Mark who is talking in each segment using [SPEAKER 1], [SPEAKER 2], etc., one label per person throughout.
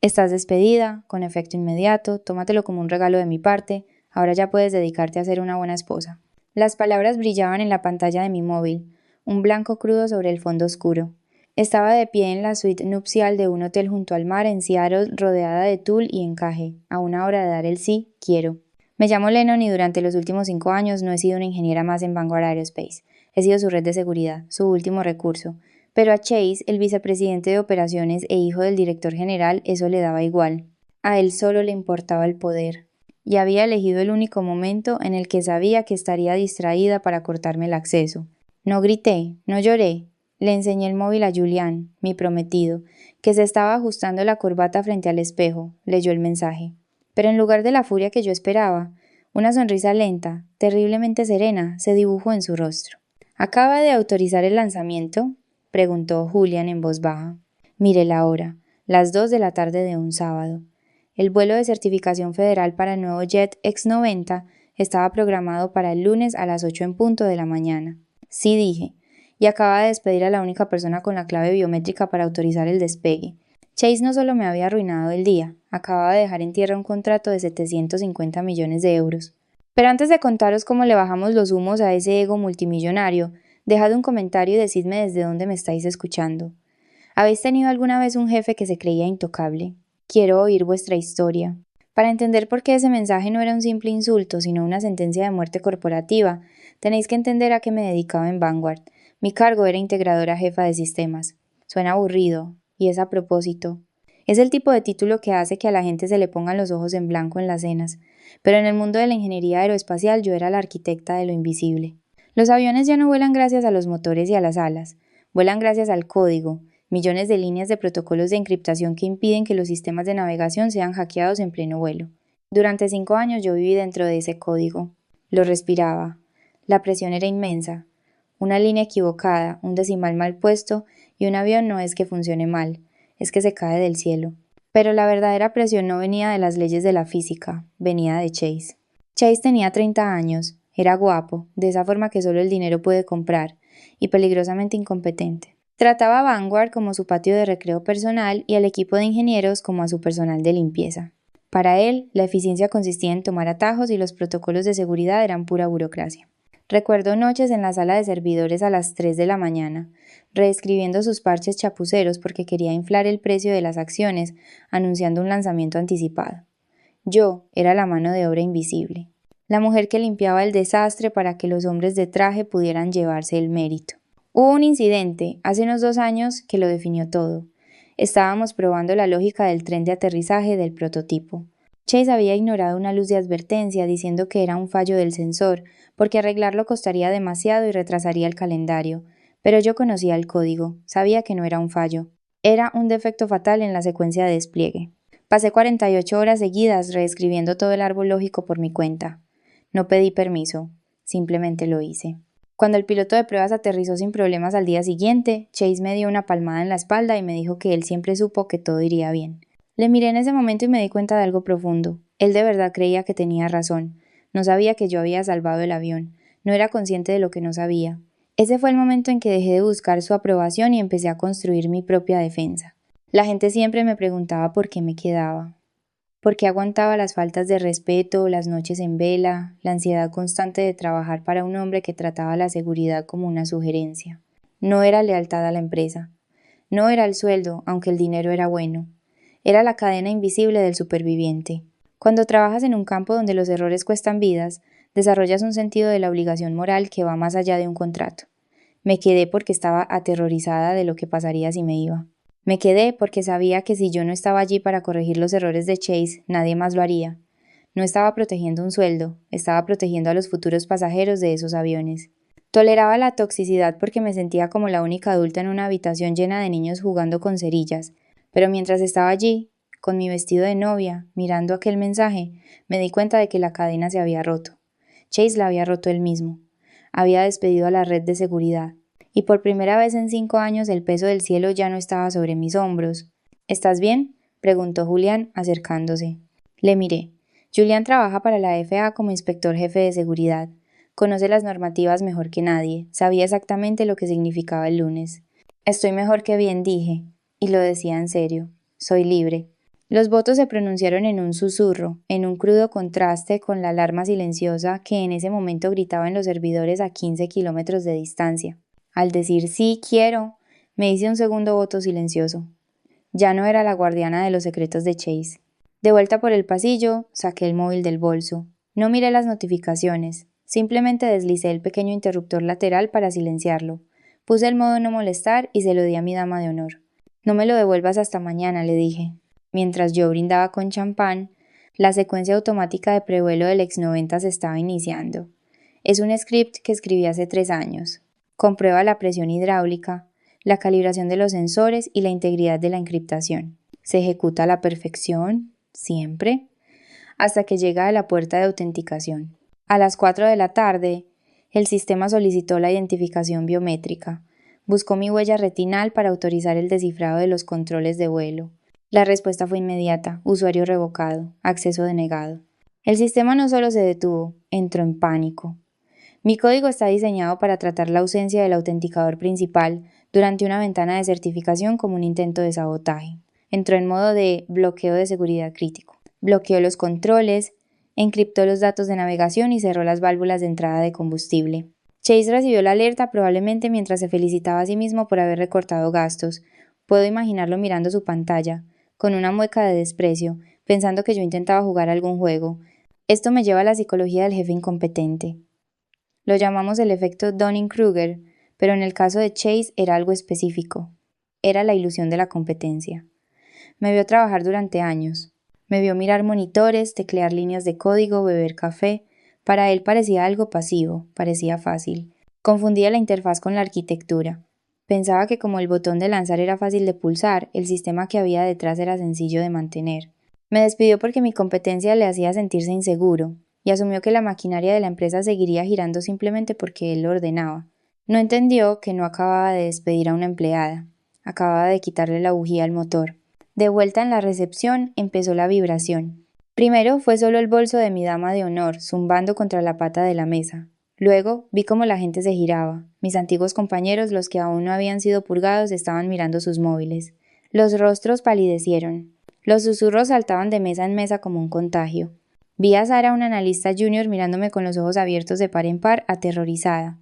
[SPEAKER 1] Estás despedida, con efecto inmediato, tómatelo como un regalo de mi parte, ahora ya puedes dedicarte a ser una buena esposa. Las palabras brillaban en la pantalla de mi móvil, un blanco crudo sobre el fondo oscuro. Estaba de pie en la suite nupcial de un hotel junto al mar en Seattle, rodeada de tul y encaje, a una hora de dar el sí, quiero. Me llamo Lennon y durante los últimos 5 años no he sido una ingeniera más en Vanguard Aerospace. He sido su red de seguridad, su último recurso. Pero a Chase, el vicepresidente de operaciones e hijo del director general, eso le daba igual. A él solo le importaba el poder. Y había elegido el único momento en el que sabía que estaría distraída para cortarme el acceso. No grité, no lloré. Le enseñé el móvil a Julian, mi prometido, que se estaba ajustando la corbata frente al espejo. Leyó el mensaje. Pero en lugar de la furia que yo esperaba, una sonrisa lenta, terriblemente serena, se dibujó en su rostro. ¿Acaba de autorizar el lanzamiento?, preguntó Julian en voz baja. Miré la hora, las 2 de la tarde de un sábado. El vuelo de certificación federal para el nuevo Jet X-90 estaba programado para el lunes a las 8 en punto de la mañana. Sí, dije, y acaba de despedir a la única persona con la clave biométrica para autorizar el despegue. Chase no solo me había arruinado el día, acababa de dejar en tierra un contrato de 750 millones de euros. Pero antes de contaros cómo le bajamos los humos a ese ego multimillonario, dejad un comentario y decidme desde dónde me estáis escuchando. ¿Habéis tenido alguna vez un jefe que se creía intocable? Quiero oír vuestra historia. Para entender por qué ese mensaje no era un simple insulto, sino una sentencia de muerte corporativa, tenéis que entender a qué me dedicaba en Vanguard. Mi cargo era integradora jefa de sistemas. Suena aburrido, y es a propósito. Es el tipo de título que hace que a la gente se le pongan los ojos en blanco en las cenas, pero en el mundo de la ingeniería aeroespacial yo era la arquitecta de lo invisible. Los aviones ya no vuelan gracias a los motores y a las alas, vuelan gracias al código, millones de líneas de protocolos de encriptación que impiden que los sistemas de navegación sean hackeados en pleno vuelo. Durante 5 años yo viví dentro de ese código. Lo respiraba. La presión era inmensa. Una línea equivocada, un decimal mal puesto, y un avión no es que funcione mal, es que se cae del cielo. Pero la verdadera presión no venía de las leyes de la física, venía de Chase. Chase tenía 30 años, era guapo, de esa forma que solo el dinero puede comprar, y peligrosamente incompetente. Trataba a Vanguard como su patio de recreo personal y al equipo de ingenieros como a su personal de limpieza. Para él, la eficiencia consistía en tomar atajos y los protocolos de seguridad eran pura burocracia. Recuerdo noches en la sala de servidores a las 3 de la mañana, reescribiendo sus parches chapuceros porque quería inflar el precio de las acciones, anunciando un lanzamiento anticipado. Yo era la mano de obra invisible, la mujer que limpiaba el desastre para que los hombres de traje pudieran llevarse el mérito. Hubo un incidente, hace unos 2 años, que lo definió todo. Estábamos probando la lógica del tren de aterrizaje del prototipo. Chase había ignorado una luz de advertencia diciendo que era un fallo del sensor, porque arreglarlo costaría demasiado y retrasaría el calendario. Pero yo conocía el código, sabía que no era un fallo. Era un defecto fatal en la secuencia de despliegue. Pasé 48 horas seguidas reescribiendo todo el árbol lógico por mi cuenta. No pedí permiso, simplemente lo hice. Cuando el piloto de pruebas aterrizó sin problemas al día siguiente, Chase me dio una palmada en la espalda y me dijo que él siempre supo que todo iría bien. Le miré en ese momento y me di cuenta de algo profundo. Él de verdad creía que tenía razón. No sabía que yo había salvado el avión. No era consciente de lo que no sabía. Ese fue el momento en que dejé de buscar su aprobación y empecé a construir mi propia defensa. La gente siempre me preguntaba por qué me quedaba. ¿Por qué aguantaba las faltas de respeto, las noches en vela, la ansiedad constante de trabajar para un hombre que trataba la seguridad como una sugerencia? No era lealtad a la empresa. No era el sueldo, aunque el dinero era bueno. Era la cadena invisible del superviviente. Cuando trabajas en un campo donde los errores cuestan vidas, desarrollas un sentido de la obligación moral que va más allá de un contrato. Me quedé porque estaba aterrorizada de lo que pasaría si me iba. Me quedé porque sabía que si yo no estaba allí para corregir los errores de Chase, nadie más lo haría. No estaba protegiendo un sueldo, estaba protegiendo a los futuros pasajeros de esos aviones. Toleraba la toxicidad porque me sentía como la única adulta en una habitación llena de niños jugando con cerillas, pero mientras estaba allí, con mi vestido de novia, mirando aquel mensaje, me di cuenta de que la cadena se había roto. Chase la había roto él mismo. Había despedido a la red de seguridad. Y por primera vez en 5 años el peso del cielo ya no estaba sobre mis hombros. ¿Estás bien?, preguntó Julián, acercándose. Le miré. Julián trabaja para la FAA como inspector jefe de seguridad. Conoce las normativas mejor que nadie. Sabía exactamente lo que significaba el lunes. Estoy mejor que bien, dije. Y lo decía en serio. Soy libre. Los votos se pronunciaron en un susurro, en un crudo contraste con la alarma silenciosa que en ese momento gritaba en los servidores a 15 kilómetros de distancia. Al decir sí, quiero, me hice un segundo voto silencioso. Ya no era la guardiana de los secretos de Chase. De vuelta por el pasillo, saqué el móvil del bolso. No miré las notificaciones, simplemente deslicé el pequeño interruptor lateral para silenciarlo. Puse el modo no molestar y se lo di a mi dama de honor. No me lo devuelvas hasta mañana, le dije. Mientras yo brindaba con champán, la secuencia automática de prevuelo del X90 se estaba iniciando. Es un script que escribí hace 3 años. Comprueba la presión hidráulica, la calibración de los sensores y la integridad de la encriptación. Se ejecuta a la perfección, siempre, hasta que llega a la puerta de autenticación. A las 4 de la tarde, el sistema solicitó la identificación biométrica. Buscó mi huella retinal para autorizar el descifrado de los controles de vuelo. La respuesta fue inmediata: usuario revocado, acceso denegado. El sistema no solo se detuvo, entró en pánico. Mi código está diseñado para tratar la ausencia del autenticador principal durante una ventana de certificación como un intento de sabotaje. Entró en modo de bloqueo de seguridad crítico. Bloqueó los controles, encriptó los datos de navegación y cerró las válvulas de entrada de combustible. Chase recibió la alerta probablemente mientras se felicitaba a sí mismo por haber recortado gastos. Puedo imaginarlo mirando su pantalla, con una mueca de desprecio, pensando que yo intentaba jugar algún juego. Esto me lleva a la psicología del jefe incompetente. Lo llamamos el efecto Dunning-Kruger, pero en el caso de Chase era algo específico. Era la ilusión de la competencia. Me vio trabajar durante años. Me vio mirar monitores, teclear líneas de código, beber café. Para él parecía algo pasivo, parecía fácil. Confundía la interfaz con la arquitectura. Pensaba que como el botón de lanzar era fácil de pulsar, el sistema que había detrás era sencillo de mantener. Me despidió porque mi competencia le hacía sentirse inseguro, y asumió que la maquinaria de la empresa seguiría girando simplemente porque él lo ordenaba. No entendió que no acababa de despedir a una empleada, acababa de quitarle la bujía al motor. De vuelta en la recepción, empezó la vibración. Primero fue solo el bolso de mi dama de honor, zumbando contra la pata de la mesa. Luego vi cómo la gente se giraba. Mis antiguos compañeros, los que aún no habían sido purgados, estaban mirando sus móviles. Los rostros palidecieron. Los susurros saltaban de mesa en mesa como un contagio. Vi a Sara, una analista junior, mirándome con los ojos abiertos de par en par, aterrorizada.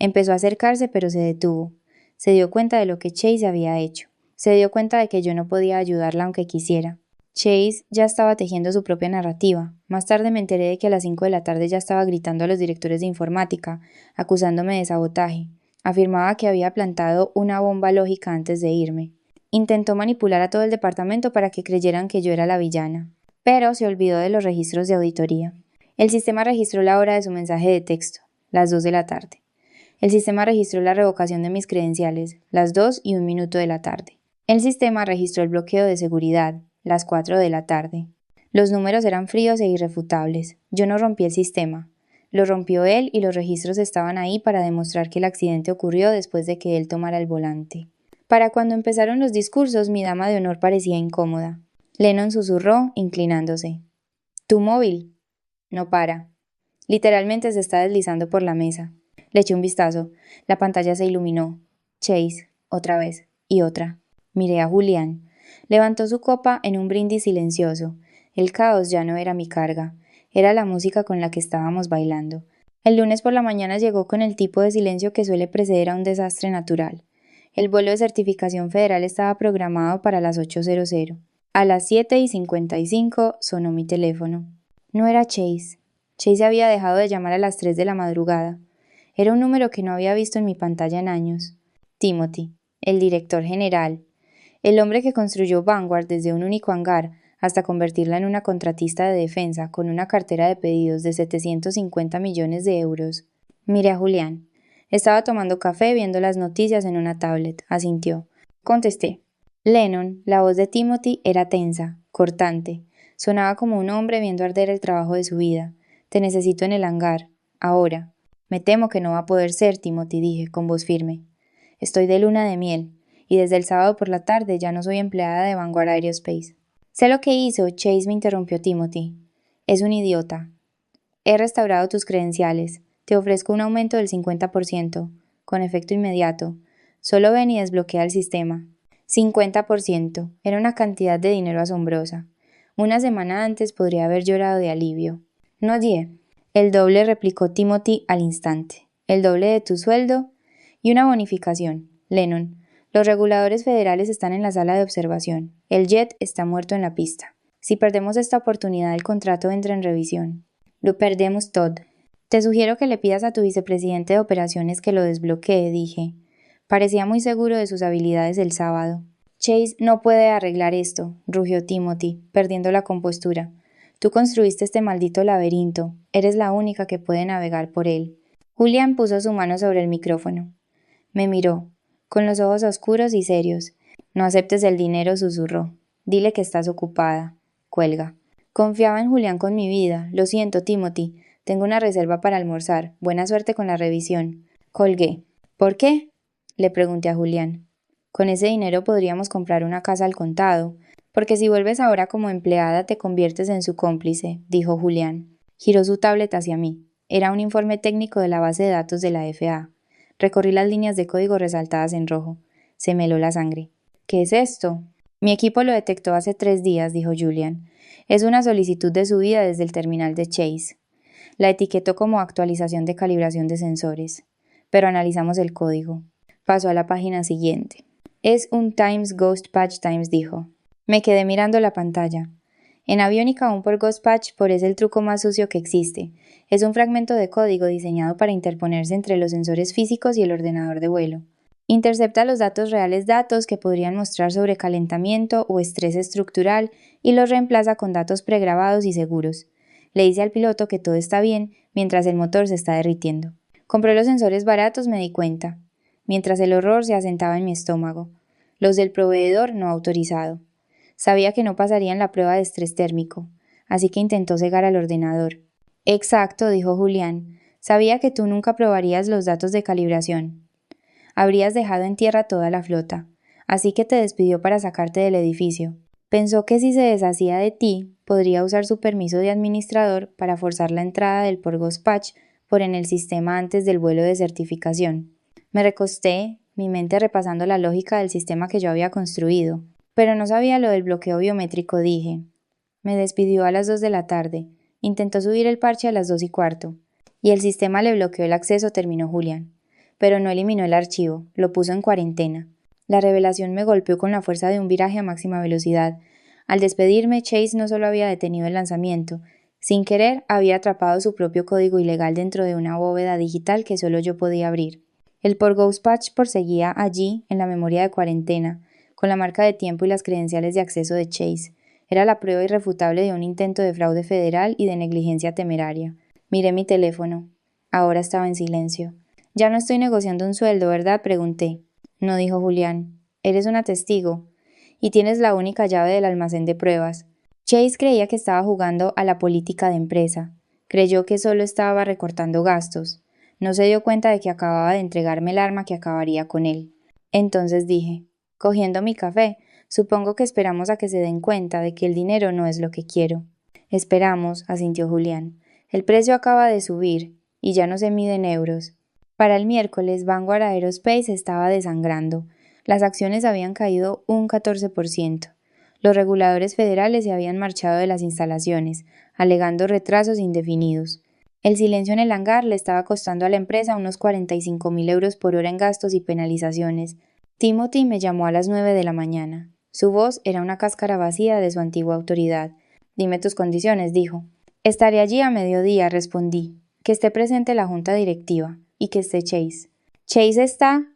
[SPEAKER 1] Empezó a acercarse, pero se detuvo. Se dio cuenta de lo que Chase había hecho. Se dio cuenta de que yo no podía ayudarla aunque quisiera. Chase ya estaba tejiendo su propia narrativa. Más tarde me enteré de que a las 5 de la tarde ya estaba gritando a los directores de informática, acusándome de sabotaje. Afirmaba que había plantado una bomba lógica antes de irme. Intentó manipular a todo el departamento para que creyeran que yo era la villana, pero se olvidó de los registros de auditoría. El sistema registró la hora de su mensaje de texto, las 2 de la tarde. El sistema registró la revocación de mis credenciales, las 2 y 1 minuto de la tarde. El sistema registró el bloqueo de seguridad, las 4 de la tarde. Los números eran fríos e irrefutables. Yo no rompí el sistema. Lo rompió él y los registros estaban ahí para demostrar que el accidente ocurrió después de que él tomara el volante. Para cuando empezaron los discursos, mi dama de honor parecía incómoda. Lennon susurró, inclinándose. «¿Tu móvil?» «No para. Literalmente se está deslizando por la mesa». Le eché un vistazo. La pantalla se iluminó. Chase, otra vez, y otra. Miré a Julián. Levantó su copa en un brindis silencioso. El caos ya no era mi carga. Era la música con la que estábamos bailando. El lunes por la mañana llegó con el tipo de silencio que suele preceder a un desastre natural. El vuelo de certificación federal estaba programado para las 8:00. A las 7:55 sonó mi teléfono. No era Chase. Chase había dejado de llamar a las 3 de la madrugada. Era un número que no había visto en mi pantalla en años. Timothy, el director general, el hombre que construyó Vanguard desde un único hangar hasta convertirla en una contratista de defensa con una cartera de pedidos de 750 millones de euros. Miré a Julián. Estaba tomando café viendo las noticias en una tablet. Asintió. Contesté. Lennon, la voz de Timothy, era tensa, cortante. Sonaba como un hombre viendo arder el trabajo de su vida. Te necesito en el hangar. Ahora. Me temo que no va a poder ser, Timothy, dije, con voz firme. Estoy de luna de miel, y desde el sábado por la tarde ya no soy empleada de Vanguard Aerospace. Sé lo que hizo, Chase, me interrumpió Timothy. Es un idiota. He restaurado tus credenciales. Te ofrezco un aumento del 50%, con efecto inmediato. Solo ven y desbloquea el sistema. 50%. Era una cantidad de dinero asombrosa. Una semana antes podría haber llorado de alivio. No die. El doble, replicó Timothy al instante. El doble de tu sueldo y una bonificación. Lennon. Los reguladores federales están en la sala de observación. El jet está muerto en la pista. Si perdemos esta oportunidad, el contrato entra en revisión. Lo perdemos, Todd. Te sugiero que le pidas a tu vicepresidente de operaciones que lo desbloquee, dije. Parecía muy seguro de sus habilidades el sábado. Chase no puede arreglar esto, rugió Timothy, perdiendo la compostura. Tú construiste este maldito laberinto. Eres la única que puede navegar por él. Julian puso su mano sobre el micrófono. Me miró, con los ojos oscuros y serios. No aceptes el dinero, susurró. Dile que estás ocupada. Cuelga. Confiaba en Julián con mi vida. Lo siento, Timothy. Tengo una reserva para almorzar. Buena suerte con la revisión. Colgué. ¿Por qué? Le pregunté a Julián. Con ese dinero podríamos comprar una casa al contado. Porque si vuelves ahora como empleada te conviertes en su cómplice, dijo Julián. Giró su tablet hacia mí. Era un informe técnico de la base de datos de la FA. Recorrí las líneas de código resaltadas en rojo. Se me heló la sangre. ¿Qué es esto? Mi equipo lo detectó hace 3 días, dijo Julian. Es una solicitud de subida desde el terminal de Chase. La etiquetó como actualización de calibración de sensores. Pero analizamos el código. Pasó a la página siguiente. Es un Times Ghost Patch Times, dijo. Me quedé mirando la pantalla. En aviónica un por Ghost Patch es el truco más sucio que existe. Es un fragmento de código diseñado para interponerse entre los sensores físicos y el ordenador de vuelo. Intercepta los datos reales que podrían mostrar sobrecalentamiento o estrés estructural y los reemplaza con datos pregrabados y seguros. Le dice al piloto que todo está bien mientras el motor se está derritiendo. Compró los sensores baratos, me di cuenta, mientras el horror se asentaba en mi estómago. Los del proveedor no autorizado. Sabía que no pasarían la prueba de estrés térmico, así que intentó cegar al ordenador. Exacto, dijo Julián. Sabía que tú nunca probarías los datos de calibración. Habrías dejado en tierra toda la flota, así que te despidió para sacarte del edificio. Pensó que si se deshacía de ti, podría usar su permiso de administrador para forzar la entrada del Porgospatch por en el sistema antes del vuelo de certificación. Me recosté, mi mente repasando la lógica del sistema que yo había construido. Pero no sabía lo del bloqueo biométrico, dije. Me despidió a las 2 de la tarde. Intentó subir el parche a las 2:15. Y el sistema le bloqueó el acceso, terminó Julián. Pero no eliminó el archivo, lo puso en cuarentena. La revelación me golpeó con la fuerza de un viraje a máxima velocidad. Al despedirme, Chase no solo había detenido el lanzamiento, sin querer había atrapado su propio código ilegal dentro de una bóveda digital que solo yo podía abrir. El Porgospatch proseguía allí, en la memoria de cuarentena, con la marca de tiempo y las credenciales de acceso de Chase. Era la prueba irrefutable de un intento de fraude federal y de negligencia temeraria. Miré mi teléfono. Ahora estaba en silencio. Ya no estoy negociando un sueldo, ¿verdad? Pregunté. No, dijo Julián. Eres una testigo. Y tienes la única llave del almacén de pruebas. Chase creía que estaba jugando a la política de empresa. Creyó que solo estaba recortando gastos. No se dio cuenta de que acababa de entregarme el arma que acabaría con él. Entonces dije, cogiendo mi café, supongo que esperamos a que se den cuenta de que el dinero no es lo que quiero. Esperamos, asintió Julián. El precio acaba de subir, y ya no se mide en euros. Para el miércoles, Vanguard Aerospace estaba desangrando. Las acciones habían caído un 14%. Los reguladores federales se habían marchado de las instalaciones, alegando retrasos indefinidos. El silencio en el hangar le estaba costando a la empresa unos 45.000 euros por hora en gastos y penalizaciones. Timothy me llamó a las 9 de la mañana. Su voz era una cáscara vacía de su antigua autoridad. Dime tus condiciones, dijo. Estaré allí a mediodía, respondí. Que esté presente la junta directiva y que esté Chase. ¿Chase está?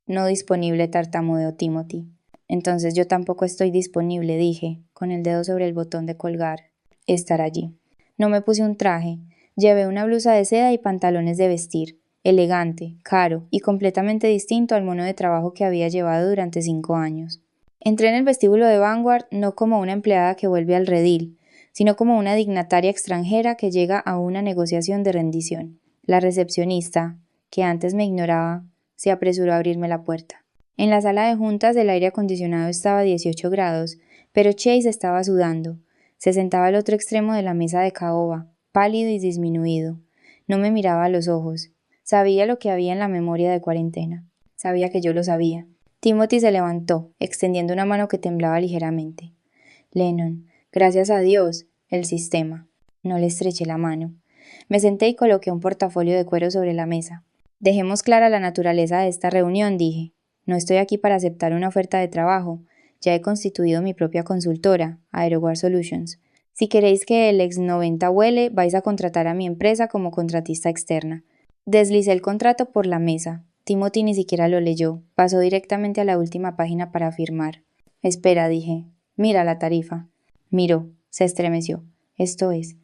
[SPEAKER 1] No disponible, tartamudeó Timothy. Entonces yo tampoco estoy disponible, dije, con el dedo sobre el botón de colgar. Estar allí. No me puse un traje. Llevé una blusa de seda y pantalones de vestir. Elegante, caro y completamente distinto al mono de trabajo que había llevado durante 5 años. Entré en el vestíbulo de Vanguard no como una empleada que vuelve al redil, sino como una dignataria extranjera que llega a una negociación de rendición. La recepcionista, que antes me ignoraba, se apresuró a abrirme la puerta. En la sala de juntas el aire acondicionado estaba a 18 grados, pero Chase estaba sudando. Se sentaba al otro extremo de la mesa de caoba, pálido y disminuido. No me miraba a los ojos. Sabía lo que había en la memoria de cuarentena. Sabía que yo lo sabía. Timothy se levantó, extendiendo una mano que temblaba ligeramente. Lennon, gracias a Dios, el sistema. No le estreché la mano. Me senté y coloqué un portafolio de cuero sobre la mesa. Dejemos clara la naturaleza de esta reunión, dije. No estoy aquí para aceptar una oferta de trabajo. Ya he constituido mi propia consultora, AeroWar Solutions. Si queréis que el ex 90 huele, vais a contratar a mi empresa como contratista externa. Deslicé el contrato por la mesa. Timothy ni siquiera lo leyó. Pasó directamente a la última página para firmar. Espera, dije. Mira la tarifa. Miró. Se estremeció. Esto es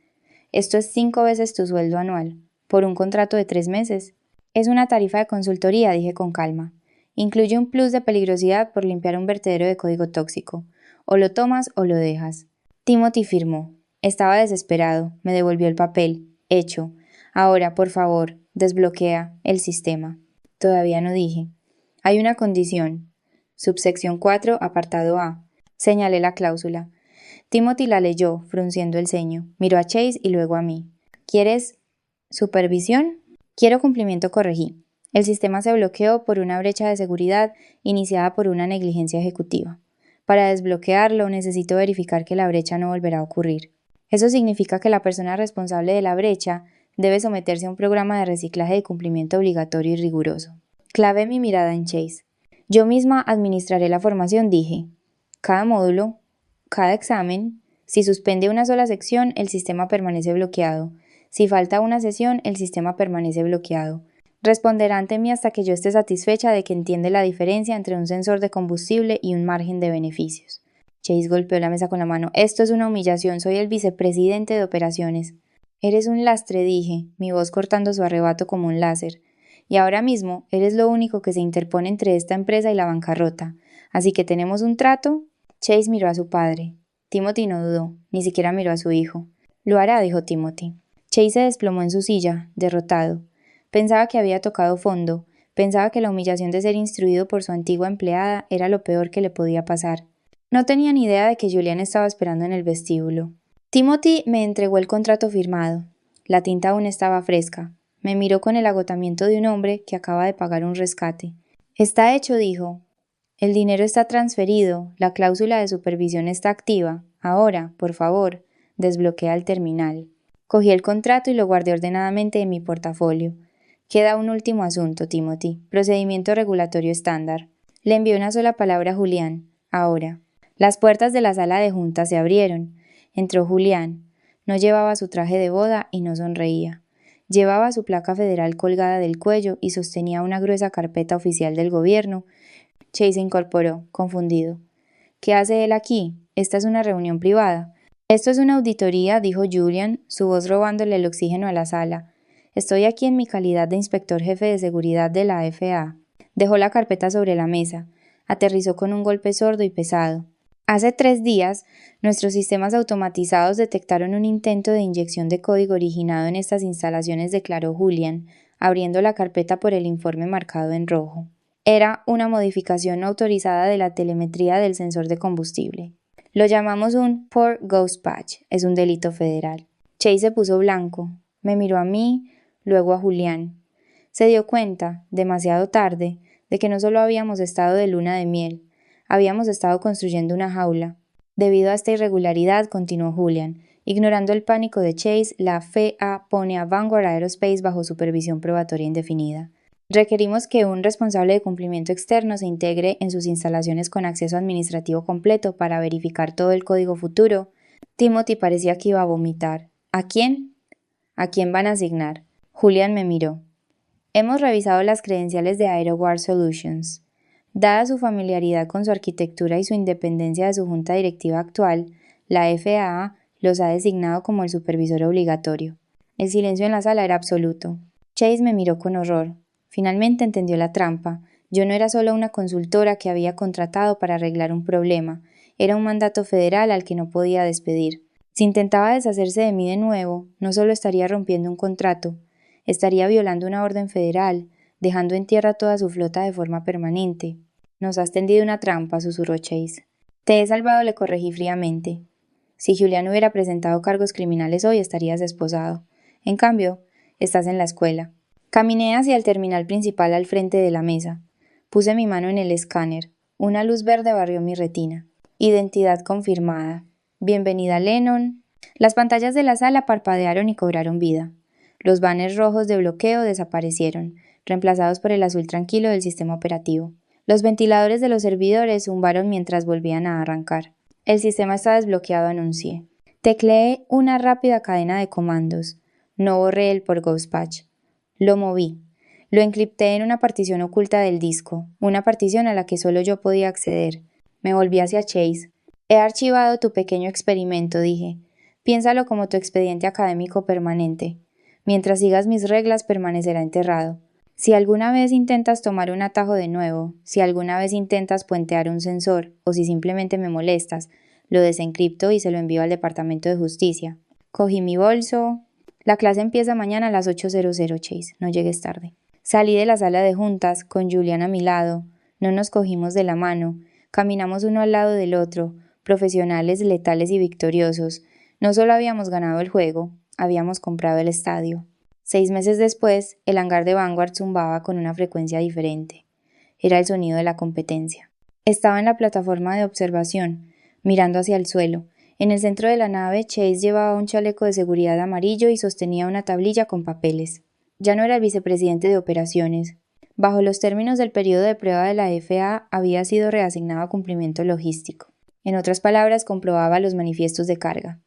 [SPEAKER 1] 5 veces tu sueldo anual. ¿Por un contrato de 3 meses? Es una tarifa de consultoría, dije con calma. Incluye un plus de peligrosidad por limpiar un vertedero de código tóxico. O lo tomas o lo dejas. Timothy firmó. Estaba desesperado. Me devolvió el papel. Hecho. Ahora, por favor, desbloquea el sistema. Todavía no dije. Hay una condición. Subsección 4, apartado A. Señalé la cláusula. Timothy la leyó, frunciendo el ceño. Miró a Chase y luego a mí. ¿Quieres supervisión? Quiero cumplimiento, corregí. El sistema se bloqueó por una brecha de seguridad iniciada por una negligencia ejecutiva. Para desbloquearlo necesito verificar que la brecha no volverá a ocurrir. Eso significa que la persona responsable de la brecha debe someterse a un programa de reciclaje de cumplimiento obligatorio y riguroso. Clavé mi mirada en Chase. Yo misma administraré la formación, dije. Cada módulo, cada examen, si suspende una sola sección, el sistema permanece bloqueado. Si falta una sesión, el sistema permanece bloqueado. Responderá ante mí hasta que yo esté satisfecha de que entiende la diferencia entre un sensor de combustible y un margen de beneficios. Chase golpeó la mesa con la mano. Esto es una humillación, soy el vicepresidente de operaciones. Eres un lastre, dije, mi voz cortando su arrebato como un láser. Y ahora mismo eres lo único que se interpone entre esta empresa y la bancarrota. Así que tenemos un trato. Chase miró a su padre. Timothy no dudó, ni siquiera miró a su hijo. Lo hará, dijo Timothy. Chase se desplomó en su silla, derrotado. Pensaba que había tocado fondo, pensaba que la humillación de ser instruido por su antigua empleada era lo peor que le podía pasar. No tenía ni idea de que Julian estaba esperando en el vestíbulo. Timothy me entregó el contrato firmado. La tinta aún estaba fresca. Me miró con el agotamiento de un hombre que acaba de pagar un rescate. Está hecho, dijo. El dinero está transferido, la cláusula de supervisión está activa. Ahora, por favor, desbloquea el terminal. Cogí el contrato y lo guardé ordenadamente en mi portafolio. Queda un último asunto, Timothy. Procedimiento regulatorio estándar. Le envié una sola palabra a Julián. Ahora. Las puertas de la sala de juntas se abrieron. Entró Julián. No llevaba su traje de boda y no sonreía. Llevaba su placa federal colgada del cuello y sostenía una gruesa carpeta oficial del gobierno. Chase se incorporó, confundido. ¿Qué hace él aquí? Esta es una reunión privada. Esto es una auditoría, dijo Julian, su voz robándole el oxígeno a la sala. Estoy aquí en mi calidad de inspector jefe de seguridad de la FAA. Dejó la carpeta sobre la mesa. Aterrizó con un golpe sordo y pesado. Hace 3 días, nuestros sistemas automatizados detectaron un intento de inyección de código originado en estas instalaciones, declaró Julian, abriendo la carpeta por el informe marcado en rojo. Era una modificación no autorizada de la telemetría del sensor de combustible. Lo llamamos un Poor Ghost Patch. Es un delito federal. Chase se puso blanco. Me miró a mí, luego a Julián. Se dio cuenta, demasiado tarde, de que no solo habíamos estado de luna de miel, habíamos estado construyendo una jaula. Debido a esta irregularidad, continuó Julian, ignorando el pánico de Chase, la FAA pone a Vanguard Aerospace bajo supervisión probatoria indefinida. Requerimos que un responsable de cumplimiento externo se integre en sus instalaciones con acceso administrativo completo para verificar todo el código futuro. Timothy parecía que iba a vomitar. ¿A quién? ¿A quién van a asignar? Julian me miró. Hemos revisado las credenciales de AeroWar Solutions. Dada su familiaridad con su arquitectura y su independencia de su junta directiva actual, la FAA los ha designado como el supervisor obligatorio. El silencio en la sala era absoluto. Chase me miró con horror. Finalmente entendió la trampa. Yo no era solo una consultora que había contratado para arreglar un problema, era un mandato federal al que no podía despedir. Si intentaba deshacerse de mí de nuevo, no solo estaría rompiendo un contrato, estaría violando una orden federal, dejando en tierra toda su flota de forma permanente. Nos has tendido una trampa, susurró Chase. Te he salvado, le corregí fríamente. Si Julián hubiera presentado cargos criminales hoy, estarías esposado. En cambio, estás en la escuela. Caminé hacia el terminal principal al frente de la mesa. Puse mi mano en el escáner. Una luz verde barrió mi retina. Identidad confirmada. Bienvenida Lennon. Las pantallas de la sala parpadearon y cobraron vida. Los banners rojos de bloqueo desaparecieron, reemplazados por el azul tranquilo del sistema operativo. Los ventiladores de los servidores zumbaron mientras volvían a arrancar. El sistema está desbloqueado, anuncié. Tecleé una rápida cadena de comandos. No borré el por Ghost Patch. Lo moví. Lo encripté en una partición oculta del disco, una partición a la que solo yo podía acceder. Me volví hacia Chase. He archivado tu pequeño experimento, dije. Piénsalo como tu expediente académico permanente. Mientras sigas mis reglas, permanecerá enterrado. Si alguna vez intentas tomar un atajo de nuevo, si alguna vez intentas puentear un sensor, o si simplemente me molestas, lo desencripto y se lo envío al Departamento de Justicia. Cogí mi bolso. La clase empieza mañana a las 8:00, Chase. No llegues tarde. Salí de la sala de juntas, con Julian a mi lado. No nos cogimos de la mano. Caminamos uno al lado del otro, profesionales, letales y victoriosos. No solo habíamos ganado el juego, habíamos comprado el estadio. 6 meses después, el hangar de Vanguard zumbaba con una frecuencia diferente. Era el sonido de la competencia. Estaba en la plataforma de observación, mirando hacia el suelo. En el centro de la nave, Chase llevaba un chaleco de seguridad amarillo y sostenía una tablilla con papeles. Ya no era el vicepresidente de operaciones. Bajo los términos del periodo de prueba de la FAA, había sido reasignado a cumplimiento logístico. En otras palabras, comprobaba los manifiestos de carga.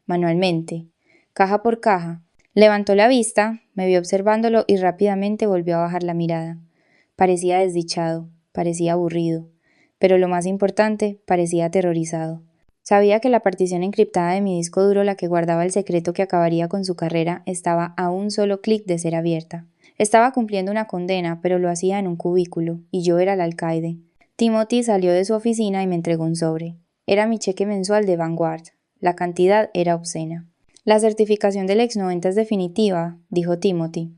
[SPEAKER 1] Manualmente, caja por caja. Levantó la vista, me vio observándolo y rápidamente volvió a bajar la mirada. Parecía desdichado, parecía aburrido, pero lo más importante, parecía aterrorizado. Sabía que la partición encriptada de mi disco duro, la que guardaba el secreto que acabaría con su carrera, estaba a un solo clic de ser abierta. Estaba cumpliendo una condena, pero lo hacía en un cubículo, y yo era el alcaide. Timothy salió de su oficina y me entregó un sobre. Era mi cheque mensual de Vanguard. La cantidad era obscena. La certificación del X90 es definitiva, dijo Timothy.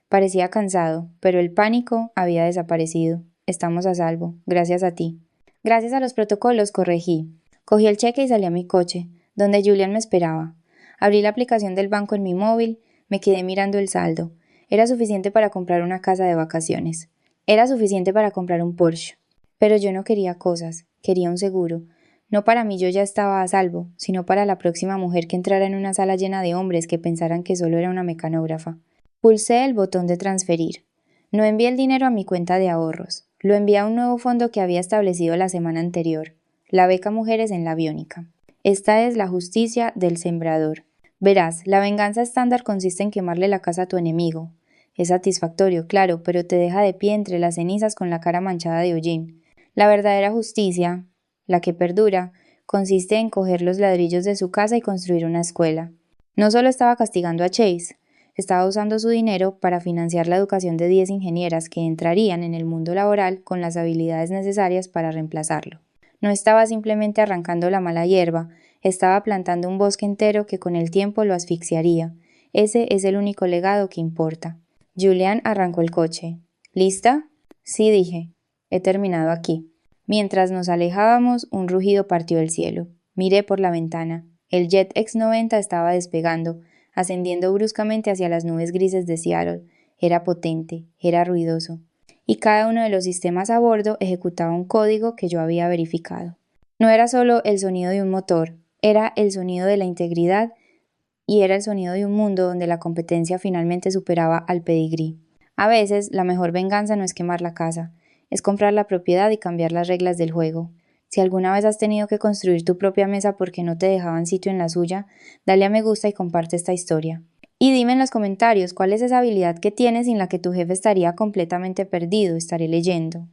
[SPEAKER 1] Parecía cansado, pero el pánico había desaparecido. Estamos a salvo, gracias a ti. Gracias a los protocolos, corregí. Cogí el cheque y salí a mi coche, donde Julian me esperaba. Abrí la aplicación del banco en mi móvil, me quedé mirando el saldo. Era suficiente para comprar una casa de vacaciones. Era suficiente para comprar un Porsche. Pero yo no quería cosas, quería un seguro. No para mí yo ya estaba a salvo, sino para la próxima mujer que entrara en una sala llena de hombres que pensaran que solo era una mecanógrafa. Pulsé el botón de transferir. No envié el dinero a mi cuenta de ahorros. Lo envié a un nuevo fondo que había establecido la semana anterior. La beca Mujeres en la Aviónica. Esta es la justicia del sembrador. Verás, la venganza estándar consiste en quemarle la casa a tu enemigo. Es satisfactorio, claro, pero te deja de pie entre las cenizas con la cara manchada de hollín. La verdadera justicia, la que perdura, consiste en coger los ladrillos de su casa y construir una escuela. No solo estaba castigando a Chase, estaba usando su dinero para financiar la educación de 10 ingenieras que entrarían en el mundo laboral con las habilidades necesarias para reemplazarlo. No estaba simplemente arrancando la mala hierba, estaba plantando un bosque entero que con el tiempo lo asfixiaría. Ese es el único legado que importa. Julian arrancó el coche. ¿Lista? Sí, dije. He terminado aquí. Mientras nos alejábamos, un rugido partió el cielo. Miré por la ventana. El jet X90 estaba despegando, ascendiendo bruscamente hacia las nubes grises de Seattle. Era potente, era ruidoso. Y cada uno de los sistemas a bordo ejecutaba un código que yo había verificado. No era solo el sonido de un motor, era el sonido de la integridad y era el sonido de un mundo donde la competencia finalmente superaba al pedigrí. A veces, la mejor venganza no es quemar la casa, es comprar la propiedad y cambiar las reglas del juego. Si alguna vez has tenido que construir tu propia mesa porque no te dejaban sitio en la suya, dale a me gusta y comparte esta historia. Y dime en los comentarios cuál es esa habilidad que tienes sin la que tu jefe estaría completamente perdido, estaré leyendo.